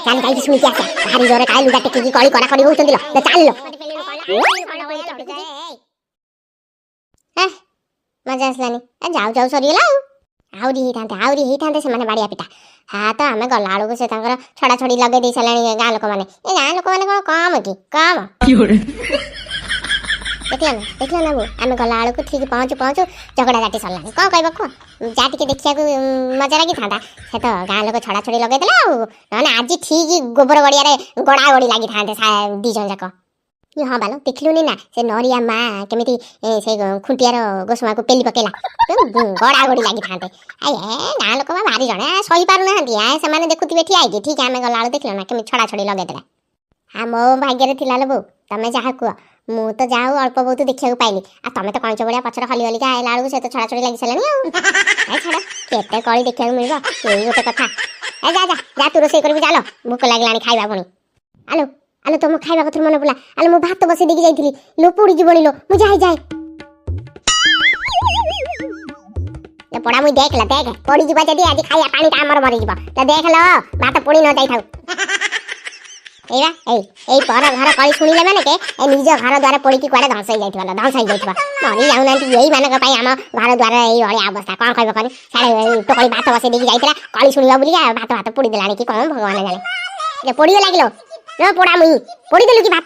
ଚାଲ ଯାଇକି ଶୁଣିକି ଆସିବା ଭାରି ଜୋରେ କାଳେ ଲୁଗା ଟେକିକି କଳି କରା କରି ହଉଛନ୍ତି ଲୋ ଚାଲ ମଜା ଆସିଲାନି ଯାଉ ଯାଉ ସରିଗଲା ଆହୁରି ହେଇଥାନ୍ତେ ସେମାନେ ବାଡ଼ିଆ ପିଟା ତ ଆମେ ଗଲା ବେଳକୁ ସେ ତାଙ୍କର ଛଡ଼ା ଛଡ଼ି ଲଗେଇ ଦେଇ ସାରିଲାଣି ଗାଁ ଲୋକମାନେ ଏ ଗାଁ ଲୋକମାନେ କ'ଣ କମ କି କମ ଦେଖିଲ ନା ଆମେ ଗଲା ବେଳକୁ ଠିକ୍ ପହଞ୍ଚୁ ଝଗଡ଼ା ଜାଟି ସରିଲାଣି କ'ଣ କହିବ କୁହ ଯାହା ଟିକେ ଦେଖିବାକୁ ମଜା ଲାଗିଥାନ୍ତା ସେ ତ ଗାଁ ଲୋକ ଛଡ଼ା ଛଡ଼ି ଲଗେଇଦେଲେ ଆଉ ନହେଲେ ଆଜି ଠିକ୍ ଗୋବର ଗଡ଼ିଆରେ ଗଡ଼ା ଗଡ଼ି ଲାଗିଥାନ୍ତେ ଦୁଇ ଜଣ ଯାକ ହଁ ବାଲ ଦେଖିଲୁନି ନା ସେ ନରିଆ ମା କେମିତି ସେ ଖୁଣ୍ଟିଆର ଗୋସମାକୁ ପେଲି ପକେଇଲା ଗଡ଼ା ଗଡ଼ି ଲାଗିଥାନ୍ତେ ଗାଁ ଲୋକ ଭାରି ଜଣେ ସହିପାରୁନାହାନ୍ତି ସେମାନେ ଦେଖୁଥିବେ ଠିଆ ହେଇକି ଠିକ୍ ଆମେ ଗଲା ବେଳକୁ ଦେଖିଲ ନା କେମିତି ଛଡ଼ା ଛଡ଼ି ଲଗେଇଦେଲା ମୋ ଭାଗ୍ୟରେ ଥିଲା ଲୋ ବୋଉ ତମେ ଯାହା କୁହ ମୁଁ ତ ଯାହା ହଉ ଅଳ୍ପ ବହୁତ ଦେଖିବାକୁ ପାଇଲି ଆଉ ତମେ ତ କଇଁଚ ଭଳିଆ ପଛରେ ହଲି ହଲିକା ଆଇଲା ବେଳକୁ ସେ ତ ଛଡ଼ା ଛଡ଼ି ଲାଗି ସାରିଲାଣି ଆଉ ଛାଡ଼ କେତେ କଳି ଦେଖିବାକୁ ମିଳିବ ଏଇ ଗୋଟେ କଥା ଯା ତୁ ରୋଷେଇ କରିବି ଚାଲ ଭୋକ ଲାଗିଲାଣି ଖାଇବା ପୁଣି ଆଲୋ ତମ ଖାଇବା କଥା ମନେ ପଡ଼ିଲା ଆଲୋ ମୁଁ ଭାତ ବସେଇ ଦେଇକି ଯାଇଥିଲି ଲୋ ପୋଡ଼ି ଯିବଣି ଲୋ ମୁଁ ଯାଏ ପଡ଼ା ମୁଇଁ ଦେଖ ପଡ଼ିଯିବା ଯଦି ଆଜି ଖାଇବା ପାଣିଟା ଆମର ମରିଯିବ ତ ଦେଖ ଲୋ ଭାତ ପୋଡ଼ି ନ ଯାଇଥାଉ ଏଇ ପର ଘର କଳି ଶୁଣିଲେ ମାନେ କେ ନିଜ ଘର ଦ୍ୱାର ପୋଡ଼ିକି କୁଆଡ଼େ ଧ୍ୱଂସ ହେଇଯାଇଥିବ ମରି ଯାଉନାହାନ୍ତି ଏଇମାନଙ୍କ ପାଇଁ ଆମ ଘର ଦ୍ୱାର ଏଇ ଭଳିଆ ଅବସ୍ଥା କ'ଣ କହିବ କନି ସାଡ଼େ ଟୋକଳି ଭାତ ବସେଇ ଦେଇକି ଯାଇଥିଲା କଳି ଶୁଣିବ ବୋଲି ଭାତ ପୋଡ଼ି ଦେଲାଣି କି କ'ଣ ଭଗବାନ ଜାଣେ ପୋଡ଼ିବ ଲାଗିଲ ପୋଡ଼ା ମୁଇଁ ପୋଡ଼ିଦେଲୁ କି ଭାତ